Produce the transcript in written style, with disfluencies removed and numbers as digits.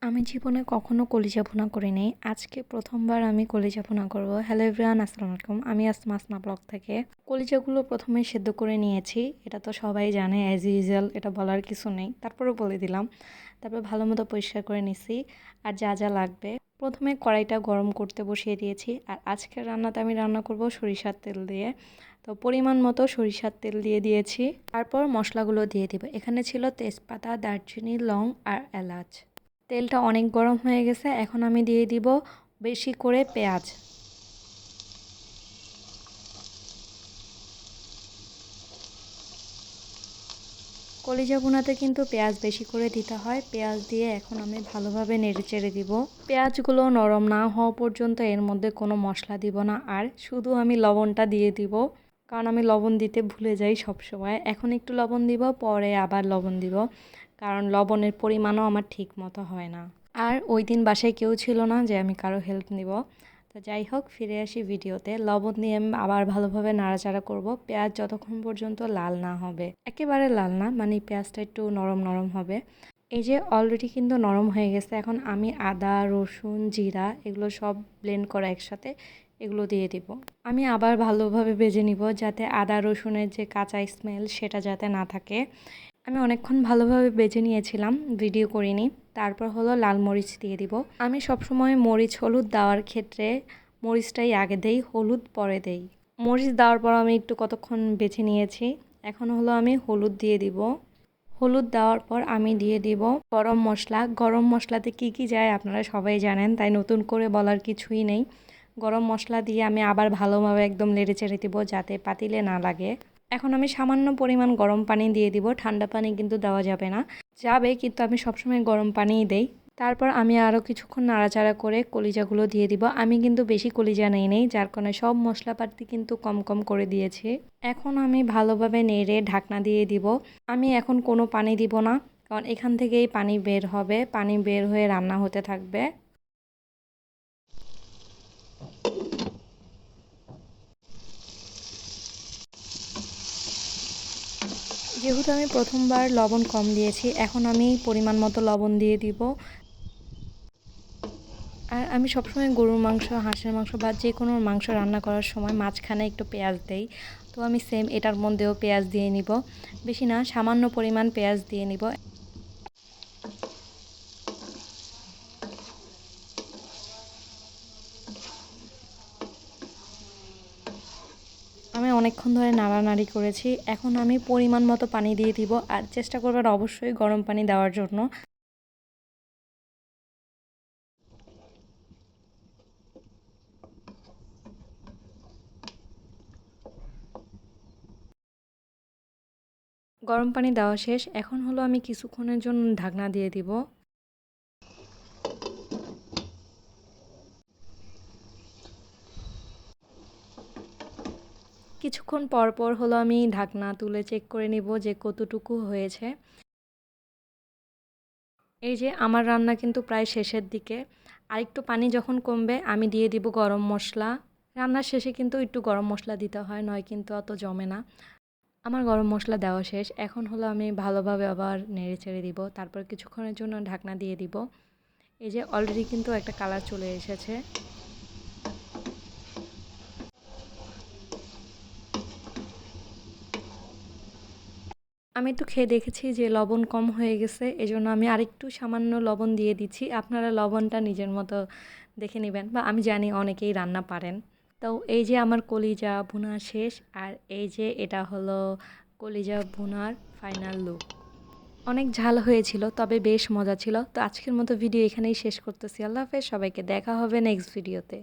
আমি জীবনে কখনো কলিজা ভুনা করিনি। আজকে প্রথমবার আমি কলিজা ভুনা করব। হ্যালো এভরিওয়ান, আসসালামু আলাইকুম। আমি আসমা আসমা ব্লগ থেকে। কলিজাগুলো প্রথমে সেদ্ধ করে নিয়েছি। এটা তো সবাই জানে, অ্যাজ ইউজুয়াল, এটা বলার কিছু নেই। তারপরেও বলে দিলাম। তারপর ভালো মতো পরিষ্কার করে নিছি। আর যা যা লাগবে, প্রথমে কড়াইটা গরম করতে বসিয়ে দিয়েছি। আর আজকের রান্নাতে আমি রান্না করব সরিষার তেল দিয়ে। তো পরিমাণ মতো সরিষার তেল দিয়ে দিয়েছি। তারপর মশলাগুলো দিয়ে দিব। এখানে ছিল তেজপাতা, দারচিনি, লং আর এলাচ। তেলটা অনেক গরম হয়ে গেছে। এখন আমি দিয়ে দিব বেশি করে পেঁয়াজ। কলিজা ভুনাতে কিন্তু পেঁয়াজ বেশি করে দিতে হয়। পেঁয়াজ দিয়ে এখন আমি ভালোভাবে নেড়েচেড়ে দিব। পেঁয়াজগুলো নরম না হওয়া পর্যন্ত এর মধ্যে কোনো মশলা দিব না, আর শুধু আমি লবণটা দিয়ে দিব, কারণ আমি লবণ দিতে ভুলে যাই সবসময়। এখন একটু লবণ দিব, পরে আবার লবণ দিব, কারণ লবণের পরিমাণও আমার ঠিক মতো হয় না। আর ওই দিন বাসায় কেউ ছিল না যে আমি কারো হেল্প নিব। তো যাই হোক, ফিরে আসি ভিডিওতে। লবণ দিয়ে আমি আবার ভালোভাবে নাড়াচাড়া করব, পেঁয়াজ যতক্ষণ পর্যন্ত লাল না হবে। একেবারে লাল না, মানে পেঁয়াজটা একটু নরম নরম হবে। এই যে অলরেডি কিন্তু নরম হয়ে গেছে। এখন আমি আদা, রসুন, জিরা এগুলো সব ব্লেন্ড করা একসাথে এগুলো দিয়ে দিব। আমি আবার ভালোভাবে ভেজে নিব, যাতে আদা রসুনের যে কাঁচা স্মেল সেটা যাতে না থাকে। আমি অনেকক্ষণ ভালোভাবে বেজে নিয়েছিলাম, ভিডিও করিনি। তারপর হলো লাল মরিচ দিয়ে দিব। আমি সবসময় মরিচ হলুদ দেওয়ার ক্ষেত্রে মরিচটাই আগে দেই, হলুদ পরে দেই। মরিচ দেওয়ার পর আমি একটু কতক্ষণ বেছে নিয়েছি। এখন হলো আমি হলুদ দিয়ে দিব। হলুদ দেওয়ার পর আমি দিয়ে দিব গরম মশলা। গরম মশলাতে কি কি যায় আপনারা সবাই জানেন, তাই নতুন করে বলার কিছুই নেই। গরম মশলা দিয়ে আমি আবার ভালোভাবে একদম নেড়ে চেড়ে দিব, যাতে পাতিলে না লাগে। এখন আমি সামান্য পরিমাণ গরম পানি দিয়ে দিব। ঠান্ডা পানি কিন্তু দেওয়া যাবে না। যাবে, কিন্তু আমি সবসময় গরম পানিই দেই। তারপর আমি আরও কিছুক্ষণ নাড়াচাড়া করে কলিজাগুলো দিয়ে দিব। আমি কিন্তু বেশি কলিজা নেই, যার কারণে সব মশলাপাতি কিন্তু কম কম করে দিয়েছি। এখন আমি ভালোভাবে নেড়ে ঢাকনা দিয়ে দিব। আমি এখন কোনো পানি দিব না, কারণ এখান থেকেই পানি বের হবে। পানি বের হয়ে রান্না হতে থাকবে। যেহেতু আমি প্রথমবার লবণ কম দিয়েছি, এখন আমি পরিমাণ মতো লবণ দিয়ে দিব। আর আমি সবসময় গরুর মাংস, হাঁসের মাংস বা যে কোনো মাংস রান্না করার সময় মাঝখানে একটু পেঁয়াজ দেই। তো আমি সেম এটার মধ্যেও পেঁয়াজ দিয়ে নিব। বেশি না, সামান্য পরিমাণ পেঁয়াজ দিয়ে নিব। আমি অনেকক্ষণ ধরে নাড়ানাড়ি করেছি। এখন আমি পরিমাণ মতো পানি দিয়ে দিব, আর চেষ্টা করবেন অবশ্যই গরম পানি দেওয়ার জন্য। গরম পানি দেওয়া শেষ। এখন হলো আমি কিছুক্ষণের জন্য ঢাকনা দিয়ে দিব। কিছুক্ষণ পর পর হলো আমি ঢাকনা তুলে চেক করে নিব যে কতটুকু হয়েছে। এই যে আমার রান্না কিন্তু প্রায় শেষের দিকে। আরেকটু পানি যখন কমবে আমি দিয়ে দিব গরম মশলা। রান্নার শেষে কিন্তু একটু গরম মশলা দিতে হয়, নয় কিন্তু অত জমে না। আমার গরম মশলা দেওয়া শেষ। এখন হলো আমি ভালোভাবে আবার নেড়ে চেড়ে দিব। তারপর কিছুক্ষণের জন্য ঢাকনা দিয়ে দিব। এই যে অলরেডি কিন্তু একটা কালার চলে এসেছে। আমি একটু খেয়ে দেখেছি যে লবণ কম হয়ে গেছে, এজন্য আমি আরেকটু সামান্য লবণ দিয়ে দিচ্ছি। আপনারা লবণটা নিজের মতো দেখে নেবেন, বা আমি জানি অনেকেই রান্না পারেন। তো এই যে আমার কলিজা ভুনা শেষ, আর এই যে এটা হলো কলিজা ভুনার ফাইনাল লুক। অনেক ঝাল হয়েছিল, তবে বেশ মজা ছিল। তো আজকের মতো ভিডিও এখানেই শেষ করতেছি। আল্লাহ হাফেজ, সবাইকে দেখা হবে নেক্সট ভিডিওতে।